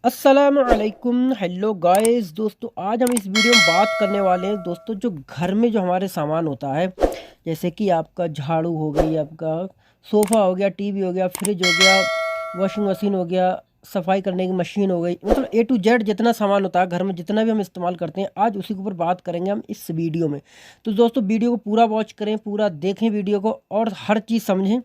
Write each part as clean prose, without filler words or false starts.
अस्सलामुअलैकुम। Hello guys दोस्तों, आज हम इस वीडियो में बात करने वाले हैं दोस्तों, जो घर में जो हमारे सामान होता है, जैसे कि आपका झाड़ू हो गई, आपका सोफ़ा हो गया, टीवी हो गया, फ्रिज हो गया, वॉशिंग मशीन हो गया, सफाई करने की मशीन हो गई, मतलब ए टू जेड जितना सामान होता है घर में, जितना भी हम इस्तेमाल करते हैं, आज उसी के ऊपर बात करेंगे हम इस वीडियो में। तो दोस्तों वीडियो को पूरा वॉच करें, पूरा देखें वीडियो को और हर चीज़ समझें,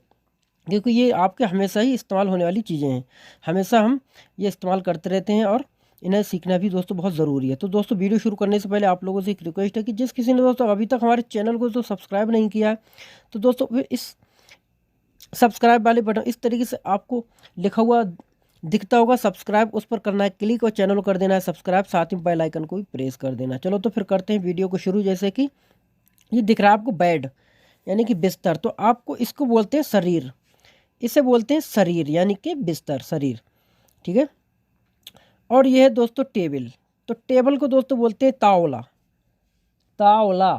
क्योंकि ये आपके हमेशा ही इस्तेमाल होने वाली चीज़ें हैं। हमेशा हम ये इस्तेमाल करते रहते हैं और इन्हें सीखना भी दोस्तों बहुत ज़रूरी है। तो दोस्तों वीडियो शुरू करने से पहले आप लोगों से एक रिक्वेस्ट है कि जिस किसी ने दोस्तों अभी तक हमारे चैनल को तो सब्सक्राइब नहीं किया है, तो दोस्तों फिर इस सब्सक्राइब वाले बटन इस तरीके से आपको लिखा हुआ दिखता होगा सब्सक्राइब, उस पर करना है क्लिक और चैनल को कर देना है सब्सक्राइब, साथ ही बेल आइकन को भी प्रेस कर देना। चलो तो फिर करते हैं वीडियो को शुरू। जैसे कि ये दिख रहा है आपको बेड, यानी कि बिस्तर, तो आपको इसको बोलते हैं शरीर, इसे बोलते हैं शरीर यानी कि बिस्तर, शरीर, ठीक है। और ये है दोस्तों टेबल, तो टेबल को दोस्तों बोलते हैं तावला, तावला,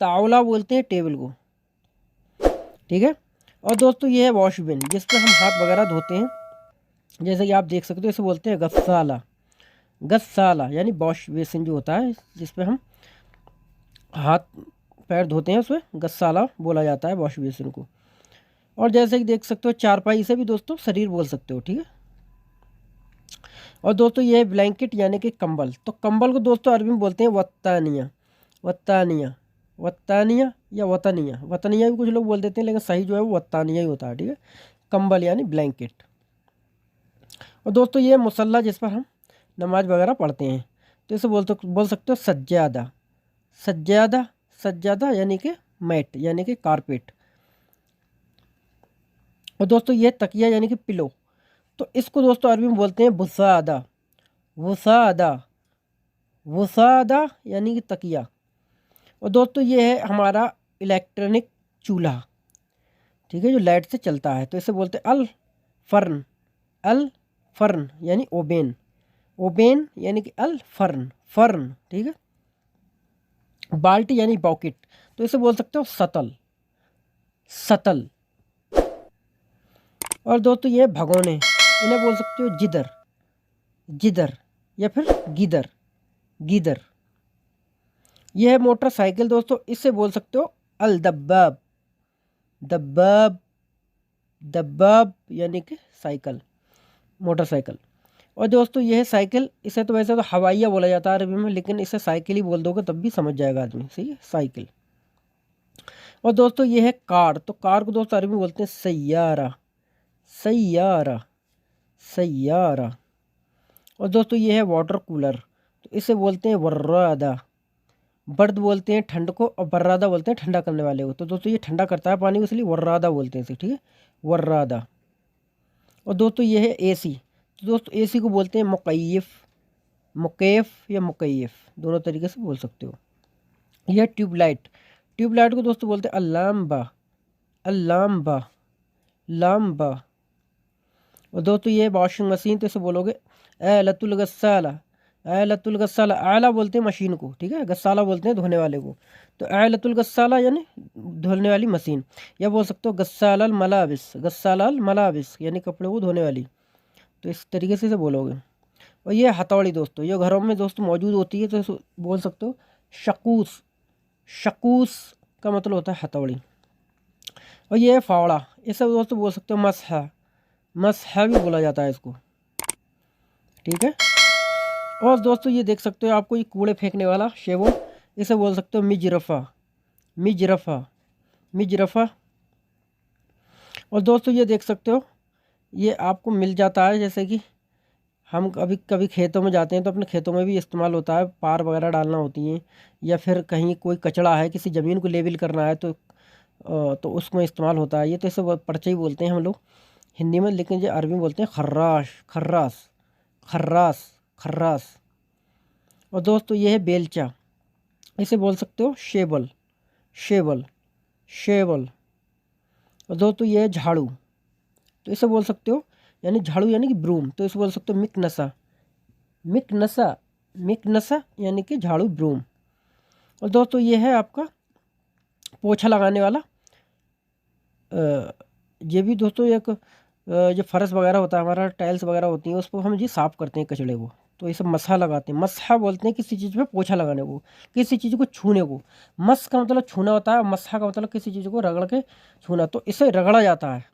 तावला बोलते हैं टेबल को, ठीक है। और दोस्तों ये है वॉश बिन, जिस पर हम हाथ वगैरह धोते हैं, जैसे कि आप देख सकते हो, इसे बोलते हैं गस्साला, गस्साला यानी वॉश बेसिन जो होता है जिस पर हम हाथ पैर धोते हैं, उसमें गस्साला बोला जाता है वॉश बेसिन को। और जैसे कि देख सकते हो चारपाई, इसे भी दोस्तों शरीर बोल सकते हो, ठीक है। और दोस्तों ये है ब्लैंकेट यानी कि कंबल, तो कंबल को दोस्तों अरबी में बोलते हैं वत्तानिया, वत्तानिया, वत्तानिया या वतनिया, वतनिया भी कुछ लोग बोल देते हैं, लेकिन सही जो है वो वत्तानिया ही होता है, ठीक है। कंबल यानी ब्लैंकेट। और दोस्तों ये मुसल्ला, जिस पर हम नमाज वगैरह पढ़ते हैं, तो इसे बोल सकते हो सज्जादा, सज्जादा, सज्जादा यानी कि मैट यानी कि कारपेट। और दोस्तों ये तकिया यानी कि पिलो, तो इसको दोस्तों अरबी में बोलते हैं वसादा, वसादा, वसादा यानी कि तकिया। और दोस्तों ये है हमारा इलेक्ट्रॉनिक चूल्हा, ठीक है, जो लाइट से चलता है, तो इसे बोलते हैं अल फर्न, अल फर्न यानी ओबेन, ओबेन यानी कि अल फर्न, फर्न, ठीक है। बाल्टी यानी बॉकेट, तो इसे बोल सकते हो सतल, सतल। और दोस्तों ये भगोने, इन्हें बोल सकते हो जिदर, जिदर या फिर गीदर, गीदर। यह है मोटरसाइकिल दोस्तों, इससे बोल सकते हो अल दब्बाब, दब्बाब, दब्बाब यानी कि साइकिल, मोटरसाइकिल। और दोस्तों यह है साइकिल, इसे तो वैसे तो हवाइया बोला जाता है अरबी में, लेकिन इसे साइकिल ही बोल दोगे तब भी समझ जाएगा आदमी, सही है, साइकिल। और दोस्तों यह है कार, तो कार को दोस्तों अरबी में बोलते हैं सैयारा, सैयारा, सैयारा। और दोस्तों ये है वाटर कूलर, तो इसे बोलते हैं वर्रादा, बर्द बोलते हैं ठंड को और बर्रादा बोलते हैं ठंडा करने वाले को, तो दोस्तों ये ठंडा करता है पानी को, इसलिए वर्रादा बोलते हैं इसे, ठीक है, वर्रादा। और दोस्तों ये है एसी, तो दोस्तों एसी को बोलते हैं मुकैयफ, मुकैफ या मुकैयफ, दोनों तरीके से बोल सकते हो। यह ट्यूबलाइट, ट्यूबलाइट को दोस्तों बोलते हैं अल्लाम्बा, अल्लाम्बा, लाम्बा। और दोस्तों ये वॉशिंग मशीन, तो इसे बोलोगे ए लतुल गस्साला, ए लतुल गस्साला, आला बोलते हैं मशीन को, ठीक है, गस्साला बोलते हैं धोने वाले को, तो ए लतुल गस्साला यानी धोने वाली मशीन। या बोल सकते हो गस्सालल मलाबिस, गस्सालल मलाबिस यानी कपड़े को धोने वाली, तो इस तरीके से इसे बोलोगे। और ये हथौड़ी दोस्तों, ये घरों में दोस्तों मौजूद होती है, तो इसे बोल सकते हो शकूस, शकूस का मतलब होता है हथौड़ी। और ये है फावड़ा, इसे दोस्तों बोल सकते हो मसहा, मसहा भी बोला जाता है इसको, ठीक है। और दोस्तों ये देख सकते हो आपको, ये कूड़े फेंकने वाला शेवो, इसे बोल सकते हो मिजरफ़ा, मिजरफ़ा, मिजरफ़ा। और दोस्तों ये देख सकते हो, ये आपको मिल जाता है, जैसे कि हम कभी कभी खेतों में जाते हैं, तो अपने खेतों में भी इस्तेमाल होता है, पार वगैरह डालना होती हैं, या फिर कहीं कोई कचड़ा है, किसी ज़मीन को लेवल करना है, तो उसमें इस्तेमाल होता है ये, तो इसे पर्चे ही बोलते हैं हम लोग हिंदी में, लेकिन ये अरबी में बोलते हैं खर्राश, खर्रास, खर्रास, खर्रास। और दोस्तों ये है बेलचा, इसे बोल सकते हो शेबल, शेबल, शेबल। और दोस्तों ये है झाड़ू, तो इसे बोल सकते हो यानी झाड़ू यानी कि ब्रूम, तो इसे बोल सकते हो मिकनसा, मिकनसा, मिकनसा यानी कि झाड़ू, ब्रूम। और दोस्तों ये है आपका पोछा लगाने वाला, ये भी दोस्तों एक जो फर्श वगैरह होता है हमारा, टाइल्स वगैरह होती हैं, उस पर हम जी साफ़ करते हैं कचड़े को, तो इसे मसहा लगाते हैं। मसहा बोलते हैं किसी चीज़ पे पोछा लगाने को, किसी चीज़ को छूने को। मस का मतलब छूना होता है, मसहा का मतलब किसी चीज़ को रगड़ के छूना, तो इसे रगड़ा जाता है,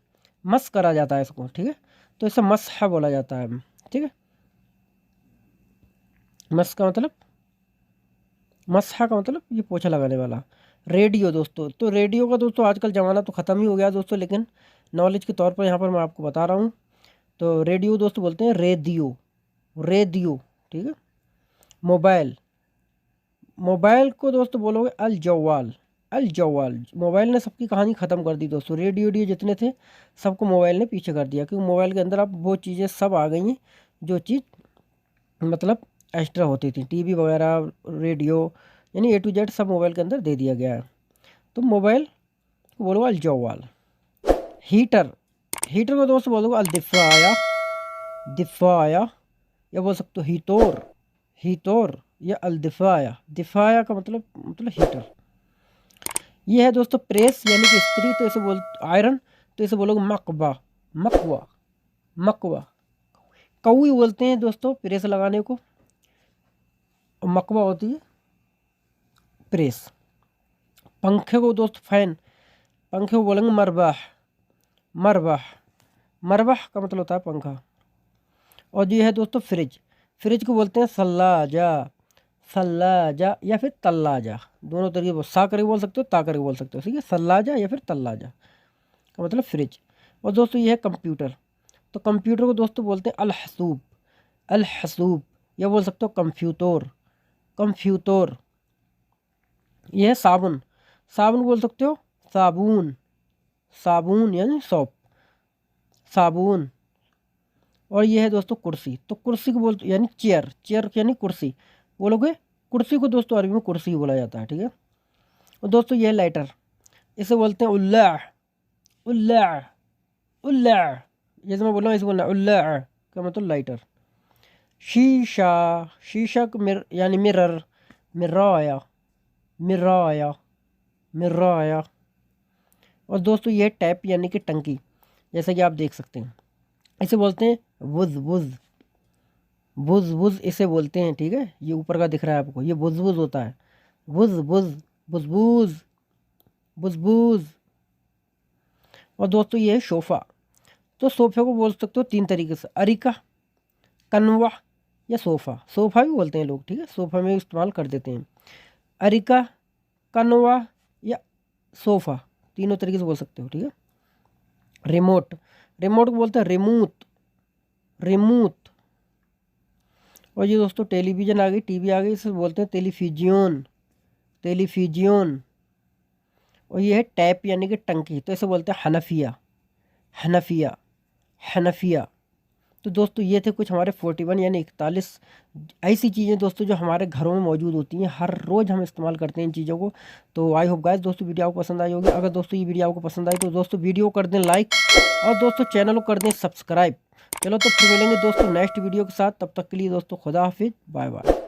मस करा जाता है इसको, ठीक है। तो इसे मसहा बोला जाता है, ठीक है। मस का मतलब, मसहा का मतलब ये पोछा लगाने वाला। रेडियो दोस्तों, तो रेडियो का दोस्तों आजकल ज़माना तो ख़त्म ही हो गया दोस्तों, लेकिन नॉलेज के तौर पर यहाँ पर मैं आपको बता रहा हूँ। तो रेडियो दोस्तों बोलते हैं रेडियो, रेडियो, ठीक है। मोबाइल, मोबाइल को दोस्तों बोलोगे अल जवाल, अल जवाल। मोबाइल ने सबकी कहानी ख़त्म कर दी दोस्तों, रेडियो रेडियो जितने थे सबको मोबाइल ने पीछे कर दिया, क्योंकि मोबाइल के अंदर अब वो चीज़ें सब आ गई हैं जो चीज़ मतलब एक्स्ट्रा होती थी, टीवी वगैरह, रेडियो, यानी ए टू जेड सब मोबाइल के अंदर दे दिया गया है। तो मोबाइल को बोलो अल जवाल। हीटर, हीटर को दोस्तों बोलोगे अल दिफाया, दिफाया, या बोल सकते हो हीटोर, हीटोर, या अल दिफाया। दिफाया का मतलब हीटर। ये है दोस्तों प्रेस यानी कि इस्त्री, तो इसे बोल आयरन, तो इसे बोलोगे मकबा, मकवा, मकवा। कौई बोलते हैं दोस्तों प्रेस लगाने को, और मकवा होती है प्रेस। पंखे को दोस्त फैन, पंखे को बोलेंगे मरबाह, मरबाह, मरबाह का मतलब होता है पंखा। और ये है दोस्तों फ्रिज, फ्रिज को बोलते हैं सल्लाजा, सल्लाजा या फिर तल्लाजा, दोनों तरीके सा करके बोल सकते हो, ता करके बोल सकते हो, ठीक है। सल्लाजा या फिर तल्लाजा का मतलब फ्रिज। और दोस्तों ये है कंप्यूटर, तो कंप्यूटर को दोस्तों बोलते हैं अल हसूब, अल हसूब, या बोल सकते हो कंप्यूटर, कंप्यूटर। ये है साबुन, साबुन बोल सकते हो साबुन, साबुन यानी सॉप, साबुन। और ये है दोस्तों कुर्सी, तो कुर्सी को बोलते यानी चेयर, चेयर यानी कुर्सी, बोलोगे कुर्सी को दोस्तों अरबी में कुर्सी ही बोला जाता है, ठीक है। और दोस्तों ये है लाइटर, इसे बोलते हैं उल्लाह, उल्लाह, उल्लाह, जैसे मैं बोल रहा हूँ इसे बोलना उल्लाह का मतलब लाइटर। शीशा, शीशा को यानी मिरर, मिराया, मिराया, मिराया। और दोस्तों ये टैप यानी कि टंकी, जैसा कि आप देख सकते हैं, इसे बोलते हैं वुज, वुज, वुज, वुज इसे बोलते हैं, ठीक है। ये ऊपर का दिख रहा है आपको, ये वुज वुज होता है, वुज वुज, बुजबूज, बुजबूज। और दोस्तों ये है सोफ़ा, तो सोफ़े को बोल सकते हो तीन तरीके से, अरिका, कनवा, या सोफ़ा, सोफ़ा भी बोलते हैं लोग, ठीक है, सोफ़ा में इस्तेमाल कर देते हैं। अरिका, कनवा, या सोफ़ा, तीनों तरीके से बोल सकते हो, ठीक है। रिमोट, रिमोट को बोलते हैं रिमूत, रिमूत। और ये दोस्तों टेलीविज़न आ गई, टीवी आ गई, इसे बोलते हैं टेलीफिजियन, टेलीफिजियन। और ये है टैप यानी कि टंकी, तो इसे बोलते हैं हनफिया, हनफिया, हनफिया। तो दोस्तों ये थे कुछ हमारे 41 यानी 41 ऐसी चीज़ें दोस्तों जो हमारे घरों में मौजूद होती हैं, हर रोज़ हम इस्तेमाल करते हैं इन चीज़ों को। तो आई होप गाइस दोस्तों वीडियो आपको पसंद आई होगी। अगर दोस्तों ये वीडियो आपको पसंद आई तो दोस्तों वीडियो को कर दें लाइक, और दोस्तों चैनल को कर दें सब्सक्राइब। चलो तो फिर मिलेंगे दोस्तों नेक्स्ट वीडियो के साथ, तब तक के लिए दोस्तों खुदा हाफिज़, बाय बाय।